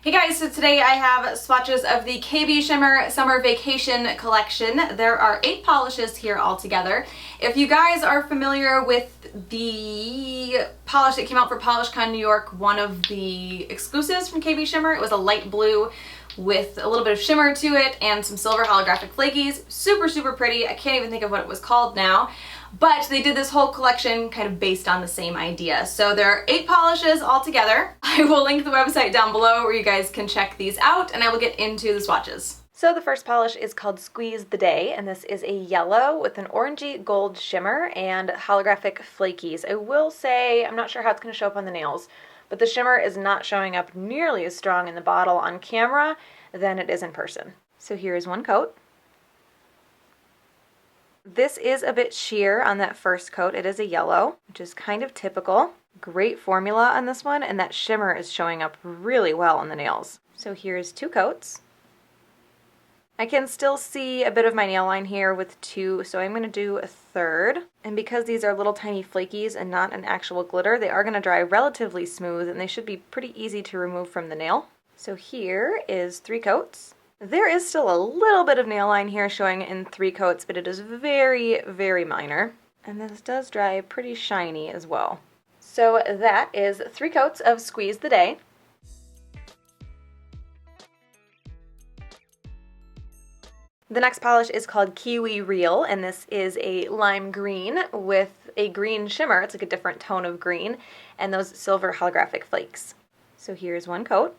Hey guys, so today I have swatches of the KBShimmer Summer Vacation Collection. There are 8 polishes here altogether. If you guys are familiar with the polish that came out for PolishCon New York, one of the exclusives from KBShimmer, it was a light blue with a little bit of shimmer to it and some silver holographic flakies. Super, super pretty. I can't even think of what it was called now. But they did this whole collection kind of based on the same idea. So there are 8 polishes altogether. I will link the website down below where you guys can check these out, and I will get into the swatches. So the first polish is called Squeeze the Day, and this is a yellow with an orangey gold shimmer and holographic flakies. I will say, I'm not sure how it's going to show up on the nails, but the shimmer is not showing up nearly as strong in the bottle on camera than it is in person. So here is one coat. This is a bit sheer on that first coat. It is a yellow, which is kind of typical. Great formula on this one, and that shimmer is showing up really well on the nails. So here's 2 coats. I can still see a bit of my nail line here with 2, so I'm going to do a third. And because these are little tiny flakies and not an actual glitter, they are going to dry relatively smooth, and they should be pretty easy to remove from the nail. So here is 3 coats. There is still a little bit of nail line here showing in 3 coats, but it is very, very minor. And this does dry pretty shiny as well. So that is 3 coats of Squeeze the Day. The next polish is called Kiwi Real, and this is a lime green with a green shimmer. It's like a different tone of green, and those silver holographic flakes. So here's one coat.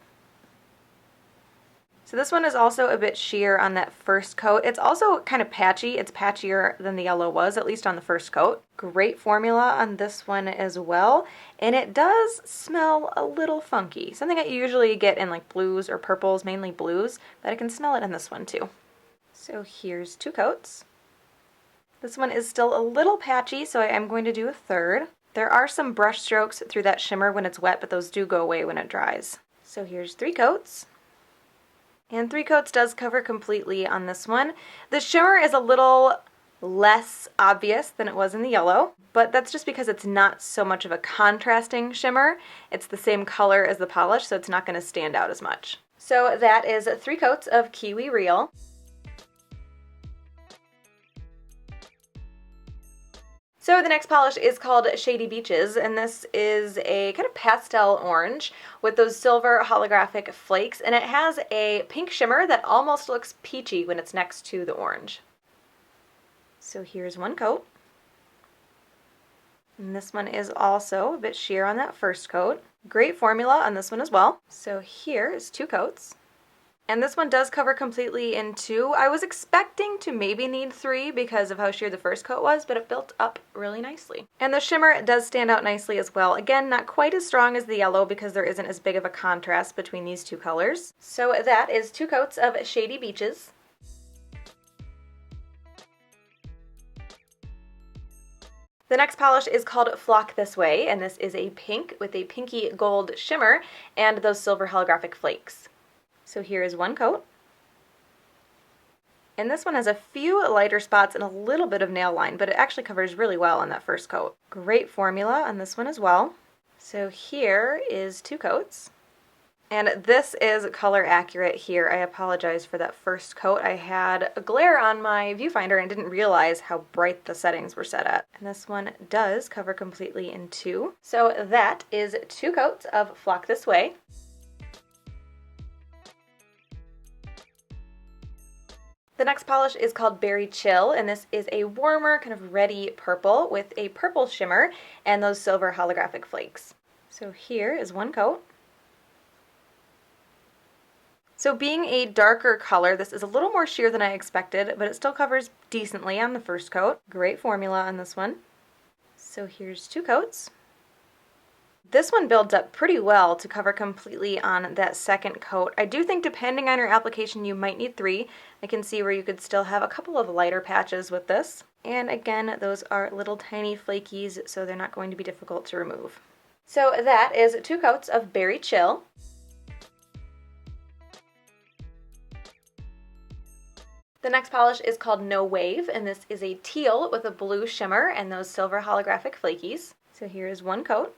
So this one is also a bit sheer on that first coat. It's also kind of patchy. It's patchier than the yellow was, at least on the first coat. Great formula on this one as well. And it does smell a little funky. Something that you usually get in like blues or purples, mainly blues, but I can smell it in this one too. So here's 2 coats. This one is still a little patchy, so I am going to do a third. There are some brush strokes through that shimmer when it's wet, but those do go away when it dries. So here's 3 coats. And 3 coats does cover completely on this one. The shimmer is a little less obvious than it was in the yellow, but that's just because it's not so much of a contrasting shimmer. It's the same color as the polish, so it's not going to stand out as much. So that is 3 coats of Kiwi Real. So the next polish is called Shady Beaches, and this is a kind of pastel orange with those silver holographic flakes, and it has a pink shimmer that almost looks peachy when it's next to the orange. So here's one coat. And this one is also a bit sheer on that first coat. Great formula on this one as well. So here is 2 coats. And this one does cover completely in 2. I was expecting to maybe need 3 because of how sheer the first coat was, but it built up really nicely. And the shimmer does stand out nicely as well. Again, not quite as strong as the yellow because there isn't as big of a contrast between these 2 colors. So that is 2 coats of Shady Beaches. The next polish is called Flock This Way, and this is a pink with a pinky gold shimmer and those silver holographic flakes. So here is one coat. And this one has a few lighter spots and a little bit of nail line, but it actually covers really well on that first coat. Great formula on this one as well. So here is 2 coats. And this is color accurate here. I apologize for that first coat. I had a glare on my viewfinder and didn't realize how bright the settings were set at. And this one does cover completely in 2. So that is 2 coats of Flock This Way. The next polish is called Berry Chill, and this is a warmer, kind of reddy purple with a purple shimmer and those silver holographic flakes. So here is one coat. So being a darker color, this is a little more sheer than I expected, but it still covers decently on the first coat. Great formula on this one. So here's 2 coats. This one builds up pretty well to cover completely on that second coat. I do think depending on your application you might need 3. I can see where you could still have a couple of lighter patches with this. And again, those are little tiny flakies, so they're not going to be difficult to remove. So that is 2 coats of Berry Chill. The next polish is called No Wave, and this is a teal with a blue shimmer and those silver holographic flakies. So here is one coat.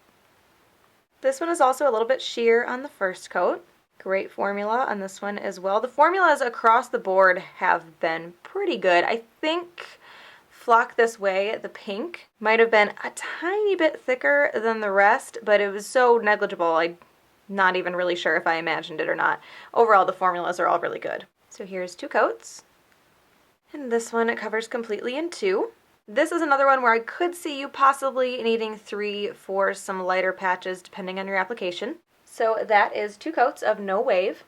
This one is also a little bit sheer on the first coat. Great formula on this one as well. The formulas across the board have been pretty good. I think Flock This Way, the pink, might have been a tiny bit thicker than the rest, but it was so negligible, I'm not even really sure if I imagined it or not. Overall, the formulas are all really good. So here's 2 coats. And this one, it covers completely in 2. This is another one where I could see you possibly needing 3 for some lighter patches depending on your application. So that is 2 coats of No Wave.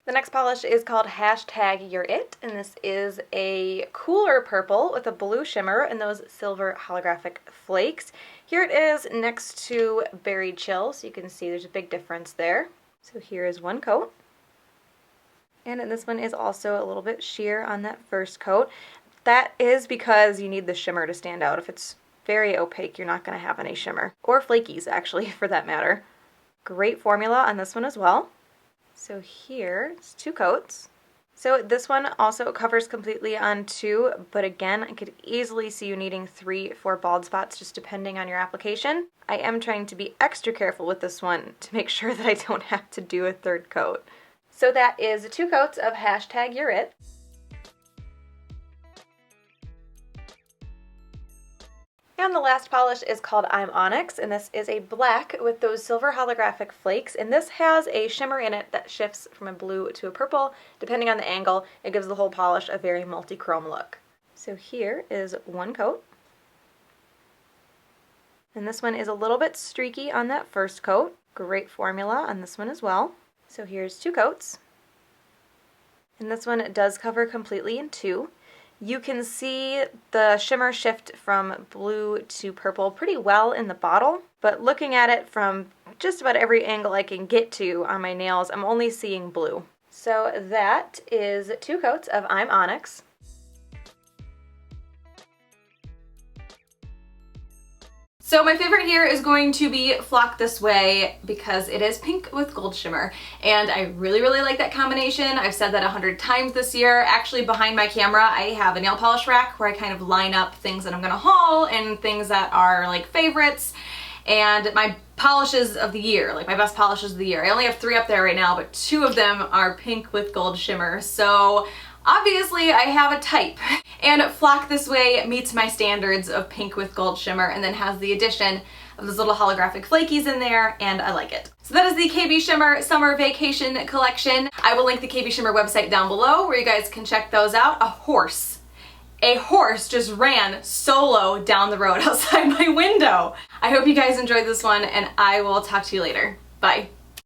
The next polish is called Hashtag You're It, and this is a cooler purple with a blue shimmer and those silver holographic flakes. Here it is next to Berry Chill, so you can see there's a big difference there. So here is 1 coat. And this one is also a little bit sheer on that first coat. That is because you need the shimmer to stand out. If it's very opaque, you're not going to have any shimmer. Or flakies, actually, for that matter. Great formula on this one as well. So here's 2 coats. So this one also covers completely on 2, but again, I could easily see you needing 3 for bald spots, just depending on your application. I am trying to be extra careful with this one to make sure that I don't have to do a 3rd coat. So that is 2 coats of Hashtag You're It. And the last polish is called I'm Onyx, and this is a black with those silver holographic flakes, and this has a shimmer in it that shifts from a blue to a purple. Depending on the angle, it gives the whole polish a very multi-chrome look. So here is 1 coat. And this one is a little bit streaky on that first coat. Great formula on this one as well. So here's 2 coats. And this one does cover completely in 2. You can see the shimmer shift from blue to purple pretty well in the bottle, but looking at it from just about every angle I can get to on my nails, I'm only seeing blue. So that is 2 coats of I'm Onyx. So my favorite here is going to be Flock This Way because it is pink with gold shimmer, and I really, really like that combination. I've said that 100 times this year. Actually, behind my camera, I have a nail polish rack where I kind of line up things that I'm gonna haul and things that are like favorites, and my polishes of the year, like my best polishes of the year. I only have 3 up there right now, but 2 of them are pink with gold shimmer. So obviously I have a type, and Flock This Way meets my standards of pink with gold shimmer and then has the addition of those little holographic flakies in there, and I like it. So that is the KBShimmer Summer Vacation Collection. I will link the KBShimmer website down below where you guys can check those out. A horse just ran solo down the road outside my window. I hope you guys enjoyed this one, and I will talk to you later. Bye.